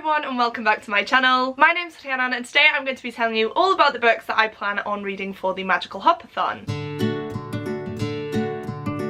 everyone and welcome back to my channel. My name's Rhiannon and today I'm going to be telling you all about the books that I plan on reading for the Magical Hopathon.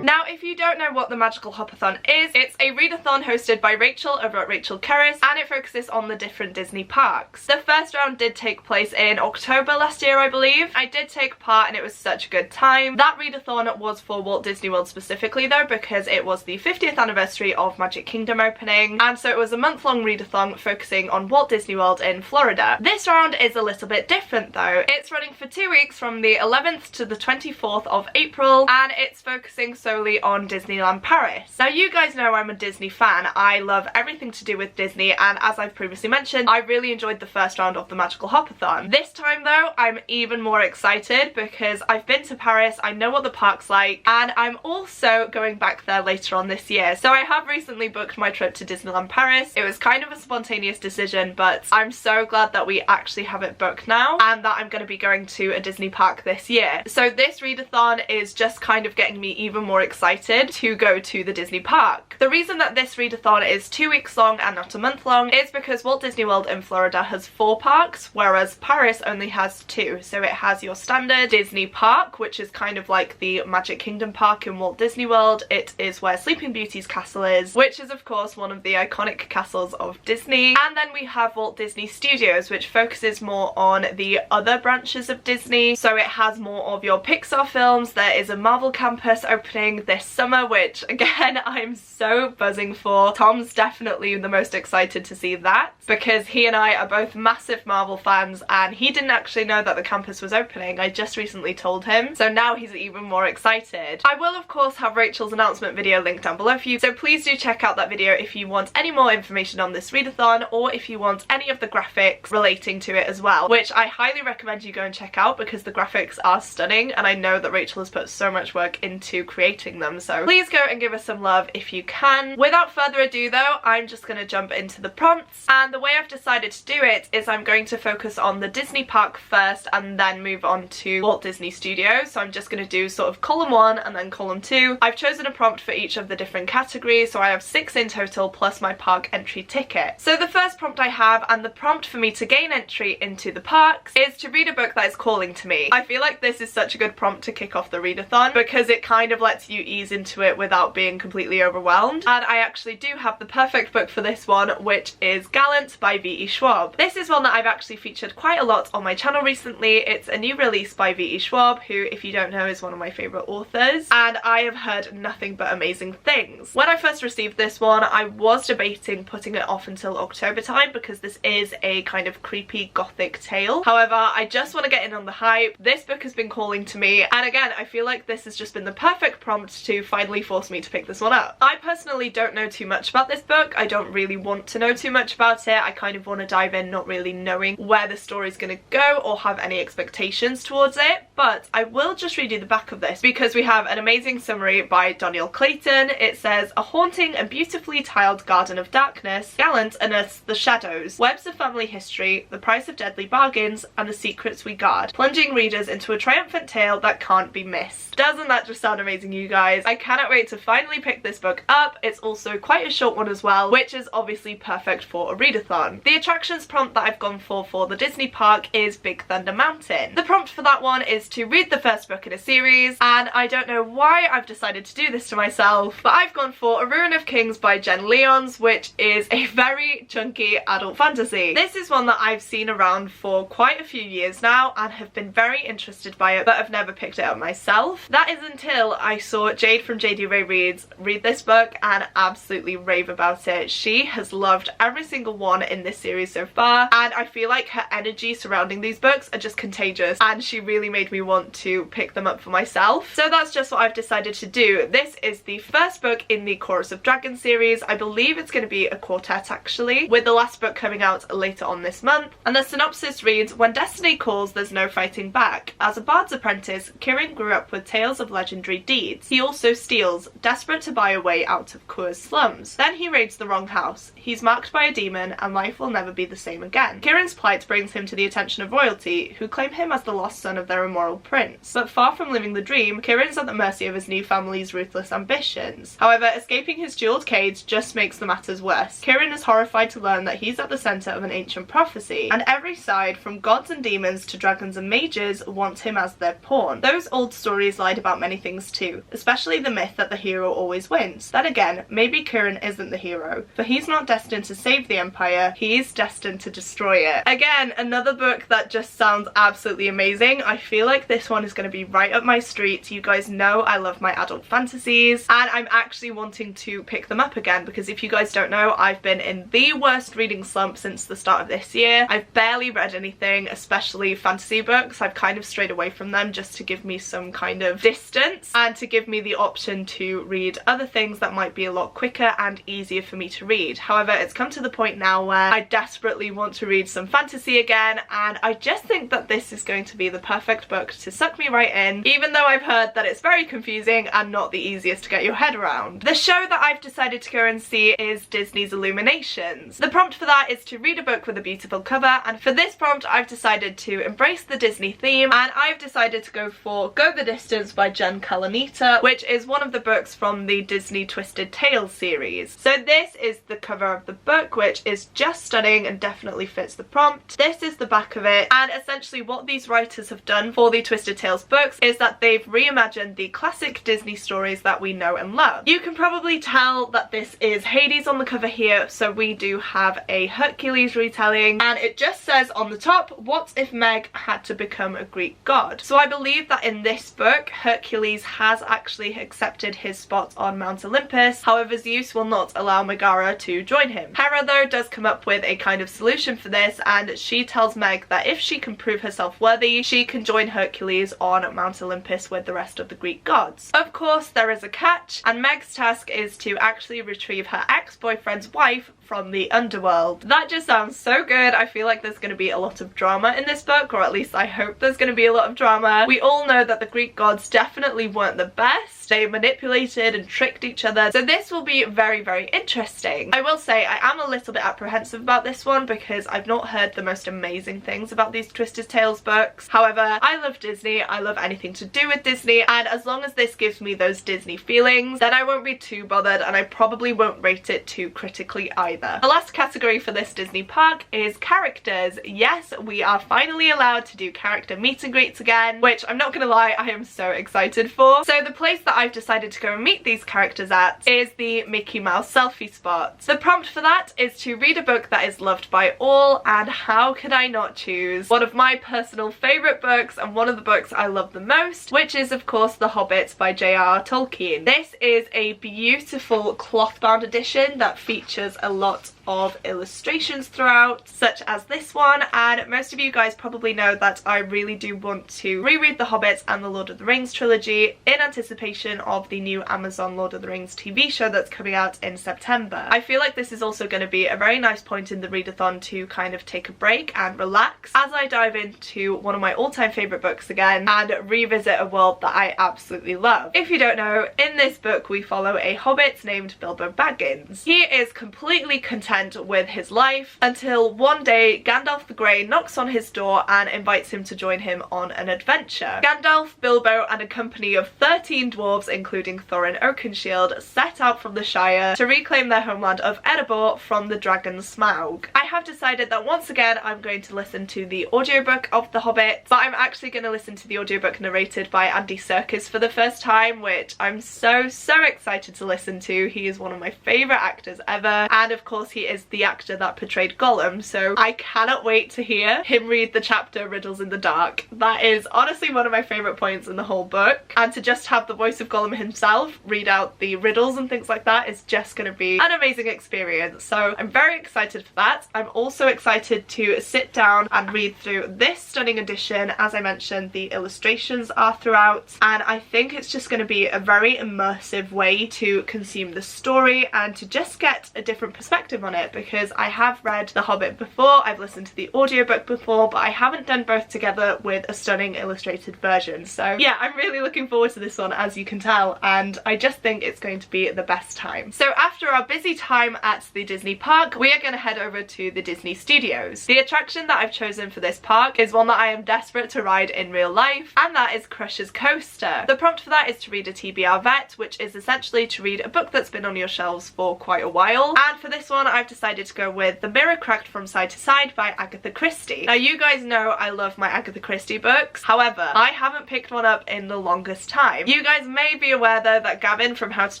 Now, if you don't know what the Magical Hopathon is, it's a readathon hosted by Rachel over at Rachel Kerris, and it focuses on the different Disney parks. The first round did take place in October last year, I believe. I did take part and it was such a good time. That readathon was for Walt Disney World specifically though, because it was the 50th anniversary of Magic Kingdom opening, and so it was a month-long readathon focusing on Walt Disney World in Florida. This round is a little bit different though. It's running for 2 weeks from the 11th to the 24th of April, and it's focusing solely on Disneyland Paris. Now, you guys know I'm a Disney fan. I love everything to do with Disney, and as I've previously mentioned, I really enjoyed the first round of the Magical Hopathon. This time though, I'm even more excited because I've been to Paris, I know what the park's like, and I'm also going back there later on this year. So I have recently booked my trip to Disneyland Paris. It was kind of a spontaneous decision, but I'm so glad that we actually have it booked now and that I'm going to be going to a Disney park this year. So this readathon is just kind of getting me even more excited to go to the Disney park. The reason that this readathon is 2 weeks long and not a month long is because Walt Disney World in Florida has 4 parks, whereas Paris only has 2. So it has your standard Disney park, which is kind of like the Magic Kingdom park in Walt Disney World. It is where Sleeping Beauty's castle is, which is of course one of the iconic castles of Disney. And then we have Walt Disney Studios, which focuses more on the other branches of Disney. So it has more of your Pixar films. There is a Marvel campus opening this summer, which again I'm so buzzing for. Tom's definitely the most excited to see that because he and I are both massive Marvel fans, and he didn't actually know that the campus was opening. I just recently told him, so now he's even more excited. I will of course have Rachel's announcement video linked down below for you, so please do check out that video if you want any more information on this readathon, or if you want any of the graphics relating to it as well, which I highly recommend you go and check out because the graphics are stunning, and I know that Rachel has put so much work into creating them, so please go and give us some love if you can. Without further ado though, I'm just going to jump into the prompts, and the way I've decided to do it is I'm going to focus on the Disney park first and then move on to Walt Disney Studios. So I'm just going to do sort of column 1 and then column 2. I've chosen a prompt for each of the different categories, so I have 6 in total plus my park entry ticket. So the first prompt I have, and the prompt for me to gain entry into the parks, is to read a book that is calling to me. I feel like this is such a good prompt to kick off the readathon because it kind of lets you ease into it without being completely overwhelmed, and I actually do have the perfect book for this one, which is Gallant by V.E. Schwab. This is one that I've actually featured quite a lot on my channel recently. It's a new release by V.E. Schwab, who, if you don't know, is one of my favourite authors, and I have heard nothing but amazing things. When I first received this one, I was debating putting it off until October time because this is a kind of creepy gothic tale. However, I just want to get in on the hype. This book has been calling to me, and again, I feel like this has just been the perfect prompt to finally force me to pick this one up. I personally don't know too much about this book. I don't really want to know too much about it. I kind of want to dive in not really knowing where the story's going to go or have any expectations towards it, but I will just read you the back of this because we have an amazing summary by Doniel Clayton. It says, "A haunting and beautifully tiled garden of darkness, Gallant unearths the shadows, webs of family history, the price of deadly bargains, and the secrets we guard, plunging readers into a triumphant tale that can't be missed." Doesn't that just sound amazing, you guys? I cannot wait to finally pick this book up. It's also quite a short one as well, which is obviously perfect for a readathon. The attractions prompt that I've gone for the Disney park is Big Thunder Mountain. The prompt for that one is to read the first book in a series, and I don't know why I've decided to do this to myself, but I've gone for A Ruin of Kings by Jen Lyons, which is a very chunky adult fantasy. This is one that I've seen around for quite a few years now and have been very interested by it, but I've never picked it up myself. That is until I saw Jade from JD Ray Reads read this book and absolutely rave about it. She has loved every single one in this series so far, and I feel like her energy surrounding these books are just contagious, and she really made me want to pick them up for myself. So that's just what I've decided to do. This is the first book in the Chorus of Dragons series. I believe it's going to be a quartet actually, with the last book coming out later on this month. And the synopsis reads, "When destiny calls, there's no fighting back. As a bard's apprentice, Kieran grew up with tales of legendary deeds. He also also steals, desperate to buy a way out of Kur's slums. Then he raids the wrong house. He's marked by a demon and life will never be the same again. Kieran's plight brings him to the attention of royalty, who claim him as the lost son of their immoral prince. But far from living the dream, Kieran's at the mercy of his new family's ruthless ambitions. However, escaping his jeweled cage just makes the matters worse. Kieran is horrified to learn that he's at the centre of an ancient prophecy, and every side, from gods and demons to dragons and mages, wants him as their pawn. Those old stories lied about many things too, especially the myth that the hero always wins. Then again, maybe Kieran isn't the hero, for he's not destined to save the Empire, he's destined to destroy it. Again, another book that just sounds absolutely amazing. I feel like this one is going to be right up my street. You guys know I love my adult fantasies, and I'm actually wanting to pick them up again because if you guys don't know, I've been in the worst reading slump since the start of this year. I've barely read anything, especially fantasy books. I've kind of strayed away from them just to give me some kind of distance and to give me the option to read other things that might be a lot quicker and easier for me to read. However, it's come to the point now where I desperately want to read some fantasy again, and I just think that this is going to be the perfect book to suck me right in, even though I've heard that it's very confusing and not the easiest to get your head around. The show that I've decided to go and see is Disney's Illuminations. The prompt for that is to read a book with a beautiful cover, and for this prompt I've decided to embrace the Disney theme, and I've decided to go for Go the Distance by Jen Kalanita, which is one of the books from the Disney Twisted Tales series. So this is the cover of the book, which is just stunning and definitely fits the prompt. This is the back of it, and essentially what these writers have done for the Twisted Tales books is that they've reimagined the classic Disney stories that we know and love. You can probably tell that this is Hades on the cover here, so we do have a Hercules retelling, and it just says on the top, what if Meg had to become a Greek god? So I believe that in this book, Hercules has actually accepted his spot on Mount Olympus, however Zeus will not allow Megara to join him. Hera though does come up with a kind of solution for this, and she tells Meg that if she can prove herself worthy, she can join Hercules on Mount Olympus with the rest of the Greek gods. Of course, there is a catch, and Meg's task is to actually retrieve her ex-boyfriend's wife from the underworld. That just sounds so good. I feel like there's going to be a lot of drama in this book, or at least I hope there's going to be a lot of drama. We all know that the Greek gods definitely weren't the best. They manipulated and tricked each other, so this will be very, very interesting. I will say I am a little bit apprehensive about this one because I've not heard the most amazing things about these Twisted Tales books. However, I love Disney, I love anything to do with Disney, and as long as this gives me those Disney feelings, then I won't be too bothered, and I probably won't rate it too critically either. The last category for this Disney park is characters. Yes, we are finally allowed to do character meet and greets again, which I'm not gonna lie, I am so excited for. So the place that I've decided to go and meet these characters at is the Mickey Mouse selfie spot. The prompt for that is to read a book that is loved by all, and how could I not choose one of my personal favourite books and one of the books I love the most, which is of course The Hobbit by J.R.R. Tolkien. This is a beautiful cloth-bound edition that features a lot of illustrations throughout, such as this one, and most of you guys probably know that I really do want to reread The Hobbit and the Lord of the Rings trilogy in anticipation of the new Amazon Lord of the Rings TV show that's coming out in September. I feel like this is also going to be a very nice point in the readathon to kind of take a break and relax as I dive into one of my all-time favourite books again and revisit a world that I absolutely love. If you don't know, in this book we follow a hobbit named Bilbo Baggins. He is completely content with his life until one day Gandalf the Grey knocks on his door and invites him to join him on an adventure. Gandalf, Bilbo and a company of 13 dwarves including Thorin Oakenshield set out from the Shire to reclaim their homeland of Erebor from the dragon Smaug. I have decided that once again I'm going to listen to the audiobook of The Hobbit, but I'm actually going to listen to the audiobook narrated by Andy Serkis for the first time, which I'm so excited to listen to. He is one of my favourite actors ever, and of course he is the actor that portrayed Gollum, so I cannot wait to hear him read the chapter Riddles in the Dark. That is honestly one of my favourite points in the whole book, and to just have the voice of Gollum himself read out the riddles and things like that is just going to be an amazing experience. So I'm very excited for that. I'm also excited to sit down and read through this stunning edition. As I mentioned, the illustrations are throughout, and I think it's just going to be a very immersive way to consume the story and to just get a different perspective on it, because I have read The Hobbit before, I've listened to the audiobook before, but I haven't done both together with a stunning illustrated version. So yeah, I'm really looking forward to this one, as you can tell, and I just think it's going to be the best time. So after our busy time at the Disney park, we are going to head over to the Disney Studios. The attraction that I've chosen for this park is one that I am desperate to ride in real life, and that is Crusher's Coaster. The prompt for that is to read a TBR vet, which is essentially to read a book that's been on your shelves for quite a while. And for this one, I've decided to go with The Mirror Cracked from Side to Side by Agatha Christie. Now, you guys know I love my Agatha Christie books. However, I haven't picked one up in the longest time. You guys may be aware though that Gavin from How to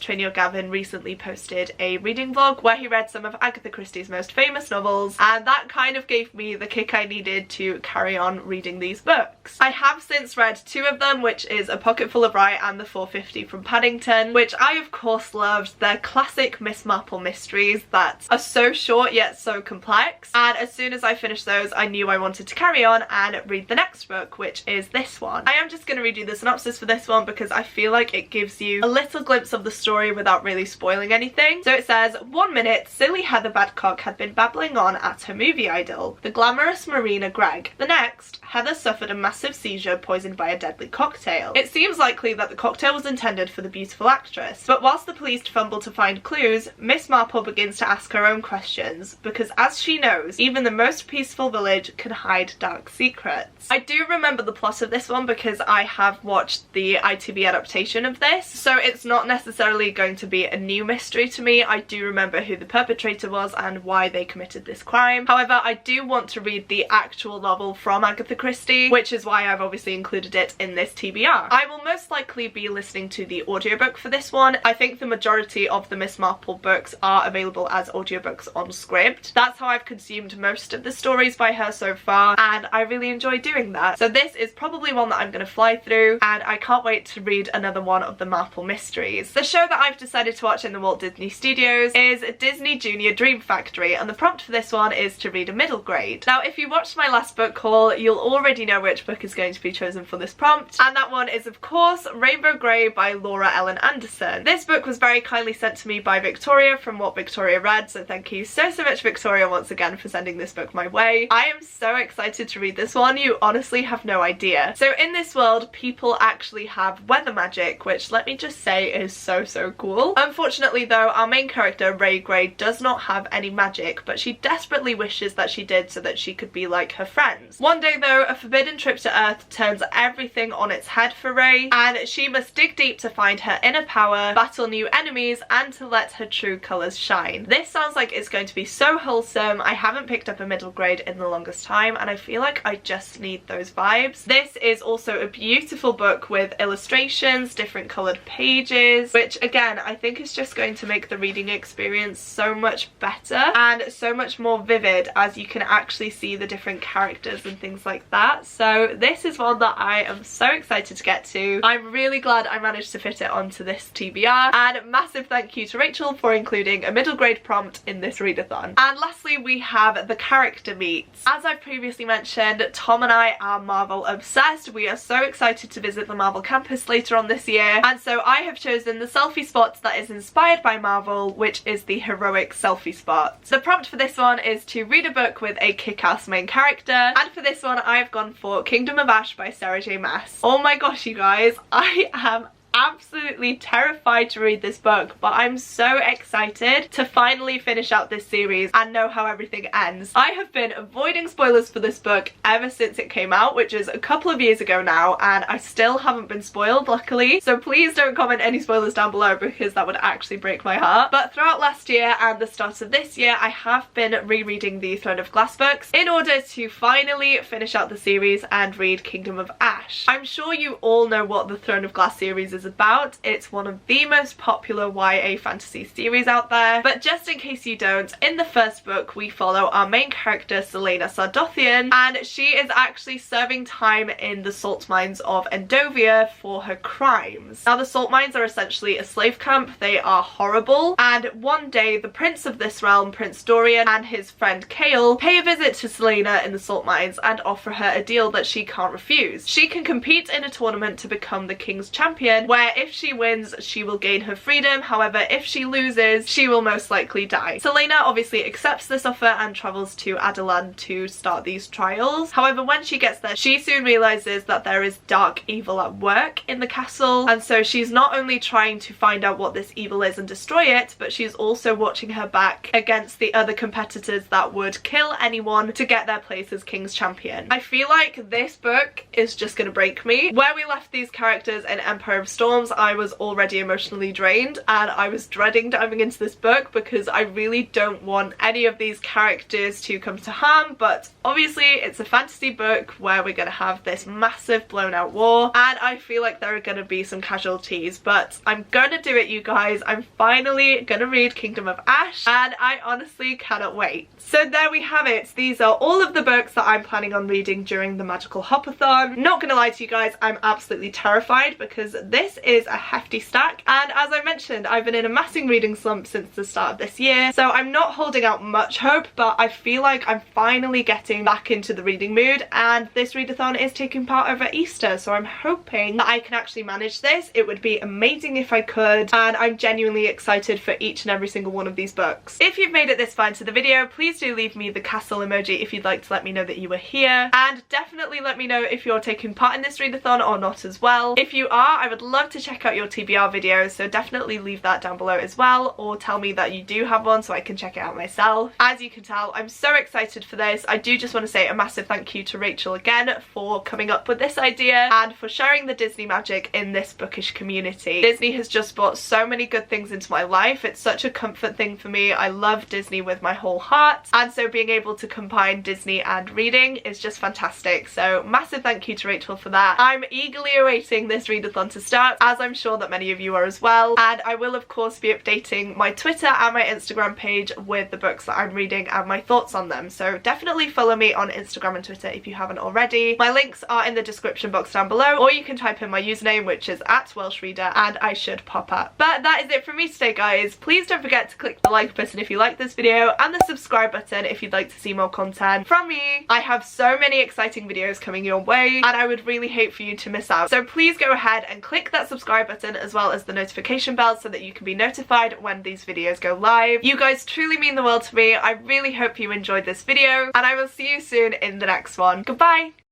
Train Your Gavin recently posted a reading vlog where he read some of Agatha Christie's most famous novels, and that kind of gave me the kick I needed to carry on reading these books. I have since read two of them, which is A Pocketful of Rye and The 450 from Paddington, which I of course loved. They're classic Miss Marple mysteries that are so short yet so complex, and as soon as I finished those I knew I wanted to carry on and read the next book, which is this one. I am just going to read you the synopsis for this one because I feel like it gives you a little glimpse of the story without really spoiling anything. So it says, 1 minute, silly Heather Badcock had been babbling on at her movie idol, the glamorous Marina Gregg. The next, Heather suffered a massive seizure poisoned by a deadly cocktail. It seems likely that the cocktail was intended for the beautiful actress, but whilst the police fumble to find clues, Miss Marple begins to ask her own questions, because as she knows, even the most peaceful village can hide dark secrets. I do remember the plot of this one because I have watched the ITV adaptation of this, so it's not necessarily going to be a new mystery to me. I do remember who the perpetrator was and why they committed this crime. However, I do want to read the actual novel from Agatha Christie, which is why I've obviously included it in this TBR. I will most likely be listening to the audiobook for this one. I think the majority of the Miss Marple books are available as audiobooks on Scribd. That's how I've consumed most of the stories by her so far, and I really enjoy doing that. So this is probably one that I'm going to fly through, and I can't wait to read another one of the Marple mysteries. The show that I've decided to watch in the Walt Disney Studios is Disney Junior Dream Factory, and the prompt for this one is to read a middle grade. Now, if you watched my last book haul, you'll already know which book is going to be chosen for this prompt, and that one is of course Rainbow Grey by Laura Ellen Anderson. This book was very kindly sent to me by Victoria from What Victoria Read, so thank you so much Victoria once again for sending this book my way. I am so excited to read this one, you honestly have no idea. So in this world, people actually have weather magic, which let me just say is so cool. Unfortunately though, our main character Ray Grey does not have any magic, but she desperately wishes that she did so that she could be like her friends. One day though, a forbidden trip to Earth turns everything on its head for Ray, and she must dig deep to find her inner power, battle new enemies, and to let her true colours shine. This sounds like it's going to be so wholesome. I haven't picked up a middle grade in the longest time, and I feel like I just need those vibes. This is also a beautiful book with illustrations, different coloured pages, which again I think is just going to make the reading experience so much better and so much more vivid, as you can actually see the different characters and things like that. So this is one that I am so excited to get to. I'm really glad I managed to fit it onto this TBR, and massive thank you to Rachel for including a middle grade prompt in this readathon. And lastly, we have the character meets. As I've previously mentioned, Tom and I are Marvel obsessed. We are so excited to visit the Marvel campus later on this year, and so I have chosen the selfie spot that is inspired by Marvel, which is the heroic selfie spot. The prompt for this one is to read a book with a kick-ass main character, and for this one I've gone for Kingdom of Ash by Sarah J Maas. Oh my gosh, you guys, I am absolutely terrified to read this book, but I'm so excited to finally finish out this series and know how everything ends. I have been avoiding spoilers for this book ever since it came out, which is a couple of years ago now, and I still haven't been spoiled, luckily, so please don't comment any spoilers down below because that would actually break my heart. But throughout last year and the start of this year, I have been rereading the Throne of Glass books in order to finally finish out the series and read Kingdom of Ash. I'm sure you all know what the Throne of Glass series is about. It's one of the most popular YA fantasy series out there, but just in case you don't, in the first book we follow our main character Selena Sardothian, and she is actually serving time in the salt mines of Endovia for her crimes. Now, the salt mines are essentially a slave camp. They are horrible, and one day the prince of this realm, Prince Dorian, and his friend Kale pay a visit to Selena in the salt mines and offer her a deal that she can't refuse. She can compete in a tournament to become the king's champion, where if she wins, she will gain her freedom. However, if she loses, she will most likely die. Selena obviously accepts this offer and travels to Adelan to start these trials. However, when she gets there, she soon realizes that there is dark evil at work in the castle, and so she's not only trying to find out what this evil is and destroy it, but she's also watching her back against the other competitors that would kill anyone to get their place as King's Champion. I feel like this book is just gonna break me. Where we left these characters in Empire of Storms, I was already emotionally drained and I was dreading diving into this book because I really don't want any of these characters to come to harm, but obviously it's a fantasy book where we're gonna have this massive blown out war, and I feel like there are gonna be some casualties, but I'm gonna do it, you guys. I'm finally gonna read Kingdom of Ash and I honestly cannot wait. So there we have it. These are all of the books that I'm planning on reading during the Magical Hopathon. Not gonna lie to you guys, I'm absolutely terrified because this is a hefty stack, and as I mentioned, I've been in a massive reading slump since the start of this year, so I'm not holding out much hope, but I feel like I'm finally getting back into the reading mood, and this readathon is taking part over Easter, so I'm hoping that I can actually manage this. It would be amazing if I could, and I'm genuinely excited for each and every single one of these books. If you've made it this far into the video, please do leave me the castle emoji if you'd like to let me know that you were here, and definitely let me know if you're taking part in this readathon or not as well. If you are, I would love to check out your TBR videos, so definitely leave that down below as well, or tell me that you do have one so I can check it out myself. As you can tell, I'm so excited for this. I do just want to say a massive thank you to Rachel again for coming up with this idea and for sharing the Disney magic in this bookish community. Disney has just brought so many good things into my life. It's such a comfort thing for me. I love Disney with my whole heart, and so being able to combine Disney and reading is just fantastic. So massive thank you to Rachel for that. I'm eagerly awaiting this readathon to start, as I'm sure that many of you are as well, and I will of course be updating my Twitter and my Instagram page with the books that I'm reading and my thoughts on them, so definitely follow me on Instagram and Twitter if you haven't already. My links are in the description box down below, or you can type in my username, which is @welshreader, and I should pop up. But that is it from me today, guys. Please don't forget to click the like button if you like this video, and the subscribe button if you'd like to see more content from me. I have so many exciting videos coming your way, and I would really hate for you to miss out, so please go ahead and click that subscribe button as well as the notification bell so that you can be notified when these videos go live. You guys truly mean the world to me. I really hope you enjoyed this video, and I will see you soon in the next one. Goodbye!